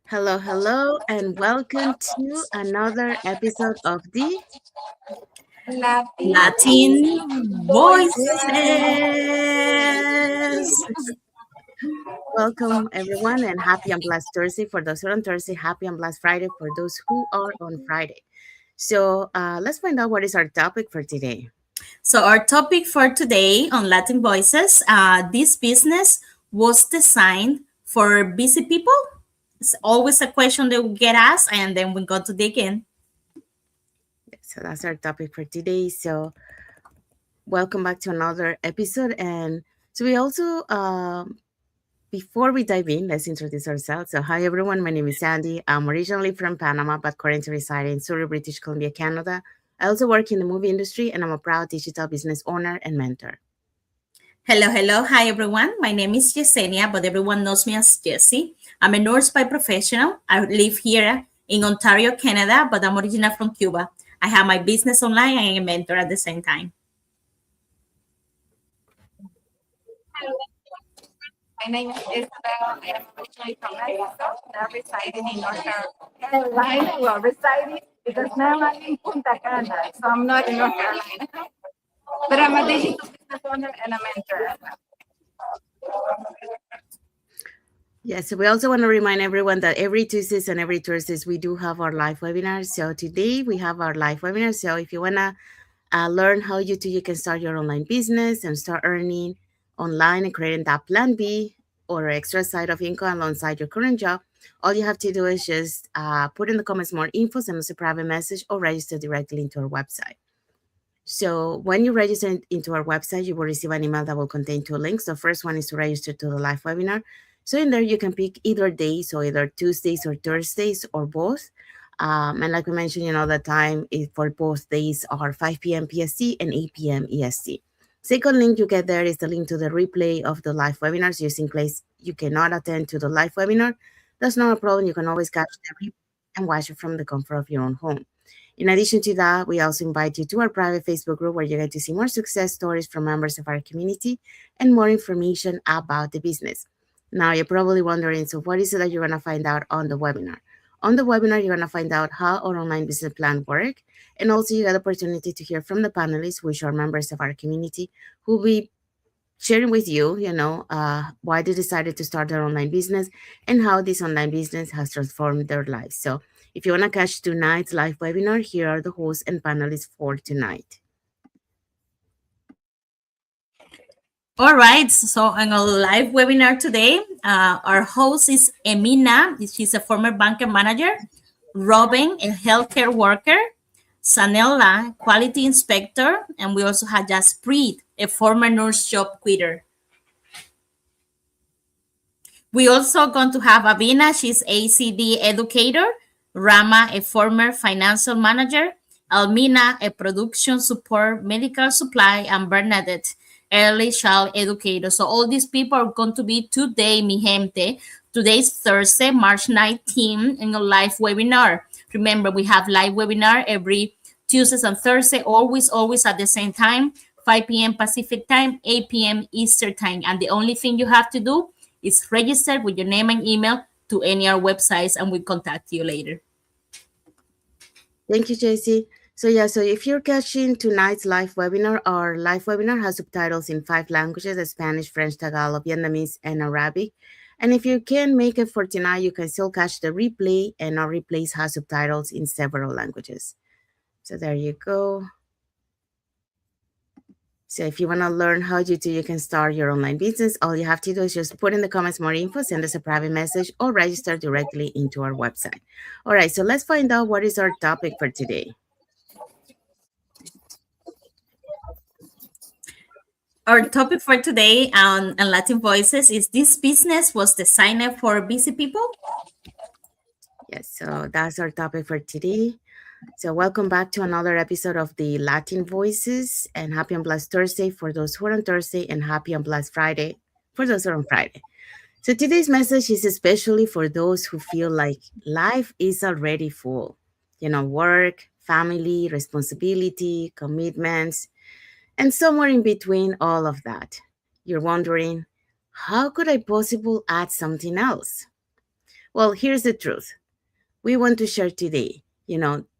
Hello, and welcome to another episode of the Latin Latin voices. Voices. Welcome, everyone, and happy and blessed Thursday for those who are on Thursday. Happy and blessed Friday for those who are on Friday. So let's find out what is our topic for today. So, our topic for today on Latin Voices, this business was designed for busy people. It's always a question that we get asked, and then we go to dig in. So that's our topic for today. So welcome back to another episode. And so we also before we dive in, let's introduce ourselves. So, hi everyone, my name is Sandy. I'm originally from Panama, but currently reside in Surrey, British Columbia, Canada. I also work in the movie industry, and I'm a proud digital business owner and mentor. Hello. Hi, everyone. My name is Yesenia, but everyone knows me as Jessie. I'm a nurse by professional. I live here in Ontario, Canada, but I'm original from Cuba. I have my business online and a mentor at the same time. My name is Isabel. I am originally from Mexico, now residing in North Carolina. Well, residing because now I'm in Punta Cana, so I'm not in North Carolina. But I'm a digital business owner and a mentor. Yes, so we also want to remind everyone that every Tuesdays and every Thursdays we do have our live webinars. So today we have our live webinar. So if you want to learn how you can start your online business and start earning online and creating that plan B or extra side of income alongside your current job, all you have to do is just put in the comments more info, send us a private message, or register directly into our website. So when you register into our website, you will receive an email that will contain two links. The first one is to register to the live webinar. So in there, you can pick either days, so either Tuesdays or Thursdays or both. And like we mentioned, the time for both days are 5 p.m. PST and 8 p.m. EST. Second link you get there is the link to the replay of the live webinars, just in case you cannot attend to the live webinar. That's not a problem. You can always catch the replay and watch it from the comfort of your own home. In addition to that, we also invite you to our private Facebook group where you get to see more success stories from members of our community and more information about the business. Now, you're probably wondering, so what is it that you're going to find out on the webinar? On the webinar, you're going to find out how our online business plan work, and also you get the opportunity to hear from the panelists, which are members of our community, who will be sharing with you, why they decided to start their online business and how this online business has transformed their lives. So if you want to catch tonight's live webinar, here are the hosts and panelists for tonight. All right. So on a live webinar today, our host is Emina. She's a former banker manager. Robin, a healthcare worker. Sanella, quality inspector. And we also have Jaspreet, a former nurse job quitter. We also going to have Avina. She's ACD educator. Rama, a former financial manager. Almina, a production support medical supply. And Bernadette, early child educator. So all these people are going to be today, mi gente. Today's Thursday, March 19, in a live webinar. Remember, we have live webinar every Tuesdays and Thursday, always at the same time, 5 p.m. Pacific time, 8 p.m. Eastern time. And the only thing you have to do is register with your name and email to any of our websites, and we'll contact you later. Thank you, JC. So if you're catching tonight's live webinar, our live webinar has subtitles in 5 languages: Spanish, French, Tagalog, Vietnamese, and Arabic. And if you can make it for tonight, you can still catch the replay, and our replays have subtitles in several languages. So there you go. So if you want to learn how you can start your online business, all you have to do is just put in the comments more info, send us a private message, or register directly into our website. All right, so let's find out what is our topic for today. Our topic for today on Latin Voices is this business was designed for busy people. Yes, so that's our topic for today. So welcome back to another episode of the Latin Voices, and happy and blessed Thursday for those who are on Thursday, and happy and blessed Friday for those who are on Friday. So today's message is especially for those who feel like life is already full. Work, family, responsibility, commitments, and somewhere in between all of that, you're wondering, how could I possibly add something else? Well, here's the truth. We want to share today.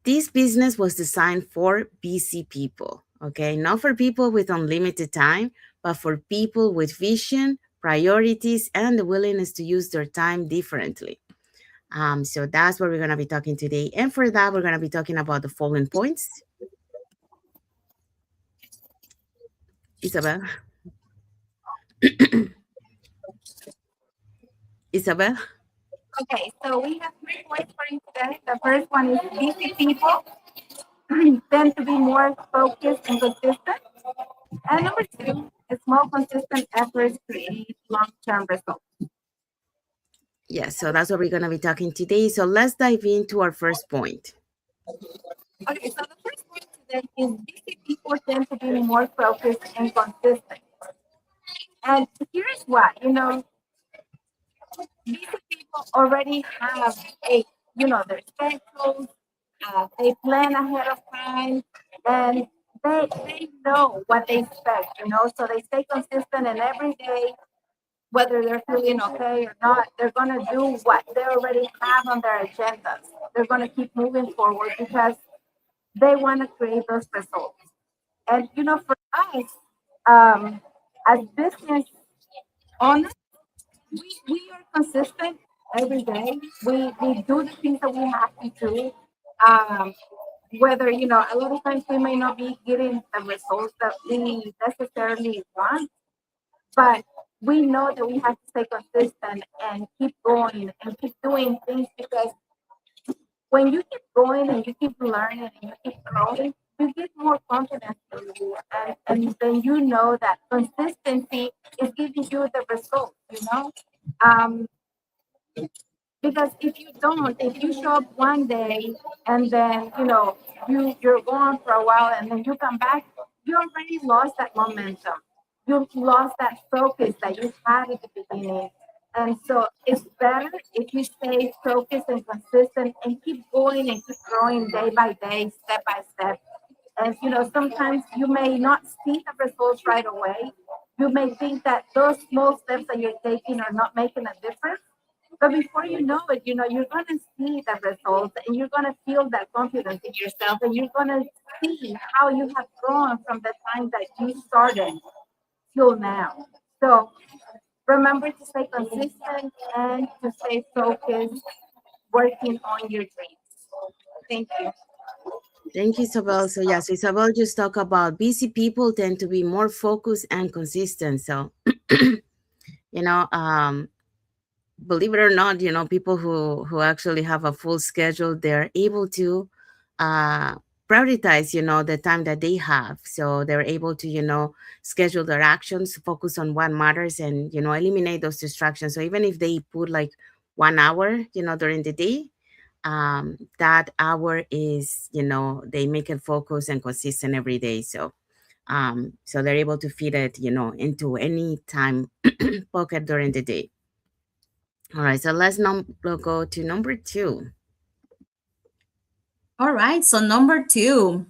This business was designed for busy people, okay? Not for people with unlimited time, but for people with vision, priorities, and the willingness to use their time differently. So that's what we're going to be talking today. And for that, we're going to be talking about the following points. Isabel? Isabel? Okay, so we have 3 points for you today. The first one is busy people tend to be more focused and consistent. And number 2, small consistent efforts create long-term results. Yes, so that's what we're going to be talking today. So let's dive into our first point. Okay, so the first point today is busy people tend to be more focused and consistent. And here's why, busy people already have their schedules, they plan ahead of time, and they know what they expect, so they stay consistent, and every day, whether they're feeling okay or not, they're going to do what they already have on their agendas. They're going to keep moving forward because they want to create those results. And, for us, as business owners, we are consistent every day. We do the things that we have to do. Whether, a lot of times we may not be getting the results that we necessarily want, but we know that we have to stay consistent and keep going and keep doing things, because when you keep going and you keep learning and you keep growing, you get more confidence in you. And then you know that consistency is giving you the results. Um, because if you show up one day and then, you're gone for a while and then you come back, you already lost that momentum. You've lost that focus that you had at the beginning. And so it's better if you stay focused and consistent and keep going and keep growing day by day, step by step. And, sometimes you may not see the results right away. You may think that those small steps that you're taking are not making a difference. But before you know it, you're going to see the results and you're going to feel that confidence in yourself, and you're going to see how you have grown from the time that you started till now. So remember to stay consistent and to stay focused, working on your dreams. Thank you. Thank you, Isabel. So yes, Isabel just talked about busy people tend to be more focused and consistent. So, you know, believe it or not, people who actually have a full schedule, they're able to prioritize, the time that they have. So they're able to, schedule their actions, focus on what matters, and, eliminate those distractions. So even if they put like 1 hour, during the day, that hour is, they make it focus and consistent every day. So so they're able to fit it, into any time pocket during the day. All right, so let's go to number 2. All right, so number 2,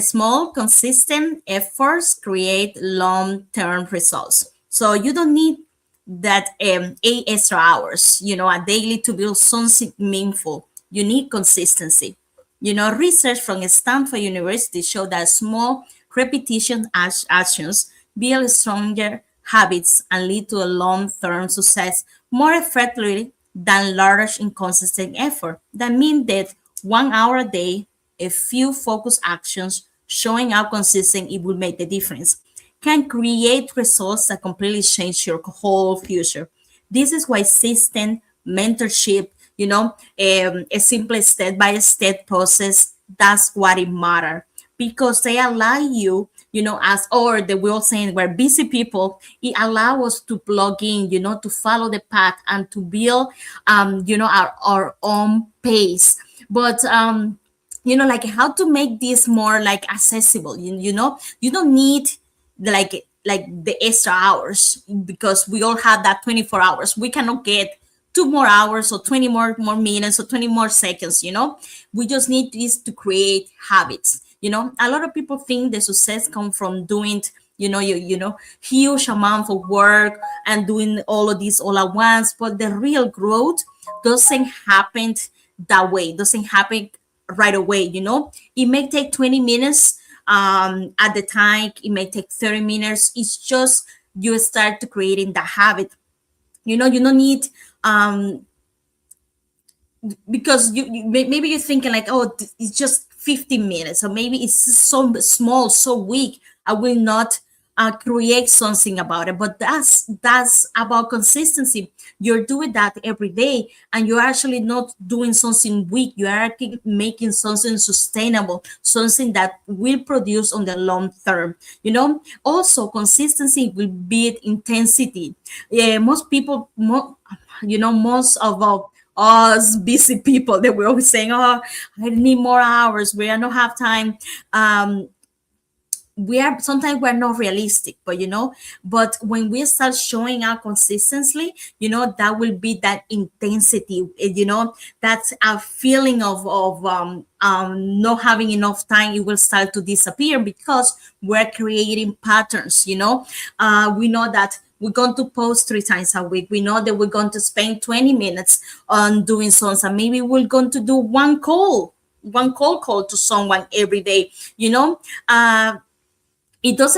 small, consistent efforts create long-term results. So you don't need that 8 extra hours, a daily to build something meaningful. You need consistency. Research from Stanford University showed that small repetition actions build stronger habits and lead to a long-term success more effectively than large inconsistent effort. That means that 1 hour a day, a few focused actions, showing up consistent, it will make the difference. Can create results that completely change your whole future. This is why system mentorship, a simple step-by-step process, that's what it matters, because they allow you, as or the we all saying we're busy people, it allows us to plug in, to follow the path and to build, our own pace. But like how to make this more like accessible. You don't need like the extra hours, because we all have that 24 hours. We cannot get 2 more hours or 20 more minutes or 20 more seconds. We just need this to create habits. A lot of people think the success comes from doing huge amount of work and doing all of this all at once, but the real growth doesn't happen that way, doesn't happen right away. It may take 20 minutes at the time, it may take 30 minutes. It's just you start to creating the habit. You don't need because maybe you're thinking like, oh, it's just 15 minutes, or maybe it's so small, so weak, I will not create something about it. But that's about consistency. You're doing that every day, and you're actually not doing something weak. You are actually making something sustainable, something that will produce on the long term. Also, consistency will beat intensity. Yeah, most people, most of us busy people, that we're always saying, oh, I need more hours, we don't have time. We are sometimes we're not realistic, but when we start showing up consistently, that will be that intensity. That's a feeling of not having enough time. It will start to disappear because we're creating patterns. We know that we're going to post 3 times a week. We know that we're going to spend 20 minutes on doing something. Maybe we're going to do one call to someone every day. It does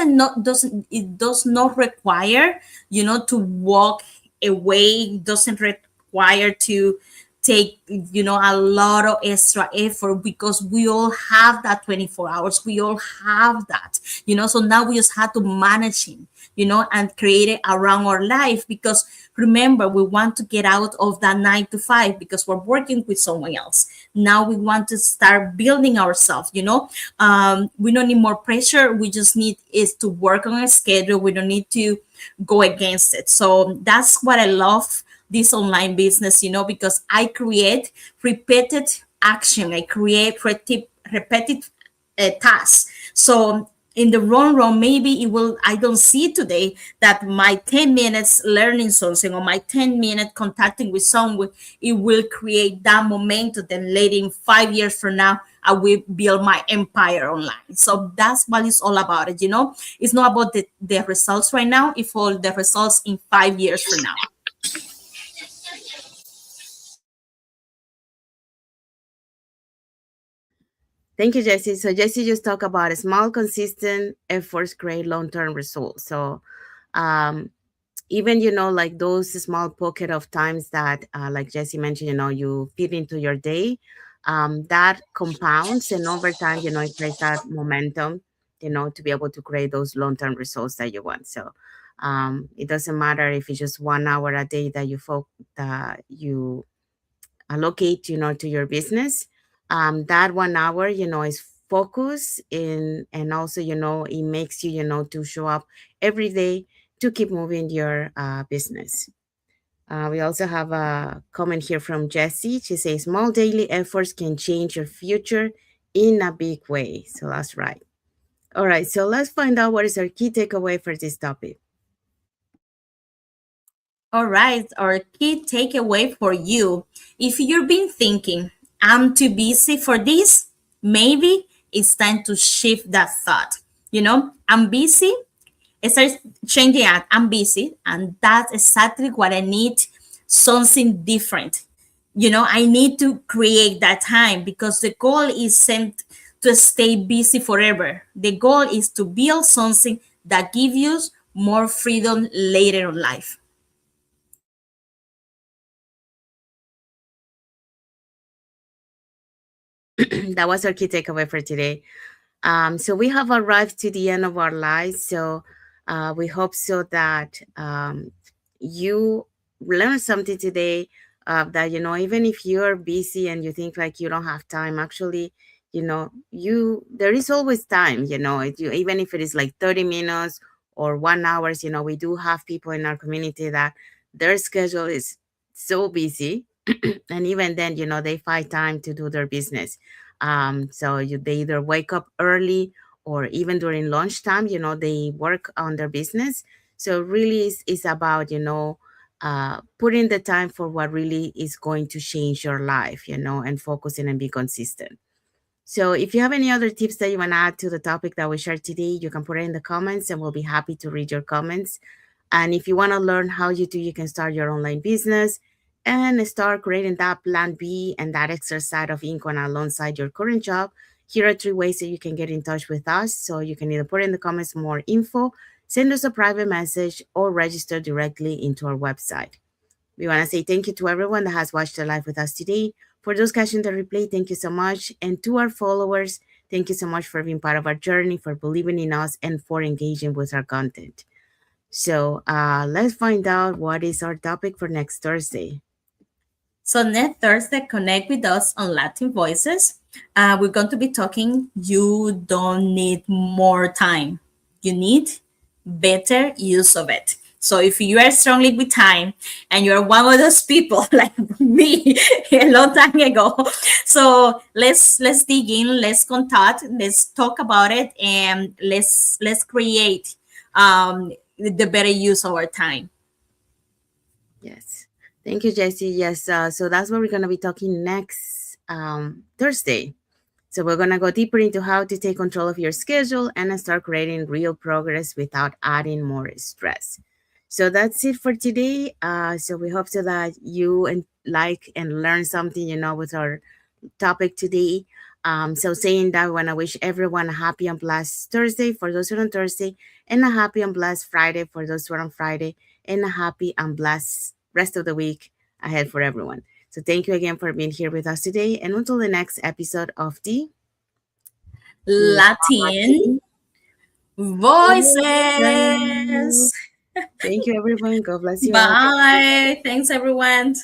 not require to walk away. It doesn't require to take a lot of extra effort, because we all have that 24 hours. We all have that. So now we just have to manage it, and create it around our life. Because remember, we want to get out of that 9 to 5, because we're working with someone else. Now we want to start building ourselves. We don't need more pressure. We just need is to work on a schedule. We don't need to go against it. So that's what I love this online business, because I create repeated action. I create repetitive tasks. So in the long run, maybe I don't see today that my 10 minutes learning something, or my 10-minute contacting with someone, it will create that momentum. Then later, in 5 years from now, I will build my empire online. So that's what it's all about. It's not about the results right now. It's for the results in 5 years from now. Thank you, Jessie. So Jessie just talked about small, consistent efforts create long-term results. So um, even like those small pocket of times that, like Jessie mentioned, you fit into your day, that compounds, and over time, it creates that momentum, to be able to create those long-term results that you want. So it doesn't matter if it's just 1 hour a day that you allocate to your business. That 1 hour is focus in, and also it makes you to show up every day to keep moving your business. We also have a comment here from Jessie. She says small daily efforts can change your future in a big way. So that's right. All right, so let's find out what is our key takeaway for this topic. All right, our key takeaway for you. If you've been thinking, I'm too busy for this, maybe it's time to shift that thought. I'm busy. Start changing it. I'm busy, and that's exactly what I need. Something different. I need to create that time, because the goal isn't to stay busy forever. The goal is to build something that gives you more freedom later in life. That was our key takeaway for today. So we have arrived to the end of our lives. So we hope so that you learned something today. That even if you're busy and you think like you don't have time, actually, there is always time. Even if it is like 30 minutes or 1 hour. We do have people in our community that their schedule is so busy, and even then, they find time to do their business. So they either wake up early, or even during lunchtime, they work on their business. So really it's about, putting the time for what really is going to change your life, and focusing and be consistent. So if you have any other tips that you want to add to the topic that we shared today, you can put it in the comments, and we'll be happy to read your comments. And if you want to learn how you can start your online business, and start creating that plan B and that extra side of income alongside your current job. Here are three ways that you can get in touch with us. So you can either put in the comments more info, send us a private message, or register directly into our website. We want to say thank you to everyone that has watched the live with us today. For those catching the replay, thank you so much. And to our followers, thank you so much for being part of our journey, for believing in us, and for engaging with our content. So let's find out what is our topic for next Thursday. So next Thursday, connect with us on Latin Voices. We're going to be talking, you don't need more time. You need better use of it. So if you are struggling with time and you're one of those people like me a long time ago, so let's dig in, let's contact, let's talk about it, and let's create the better use of our time. Yes. Thank you, Jessie. Yes. So that's what we're going to be talking next Thursday. So we're going to go deeper into how to take control of your schedule and start creating real progress without adding more stress. So that's it for today. So we hope so that you like and learn something, with our topic today. So saying that, I want to wish everyone a happy and blessed Thursday for those who are on Thursday, and a happy and blessed Friday for those who are on Friday, and a happy and blessed rest of the week ahead for everyone. So thank you again for being here with us today, and until the next episode of the Latin Voices. Thank you, everyone. God bless you all. Bye. Thanks, everyone.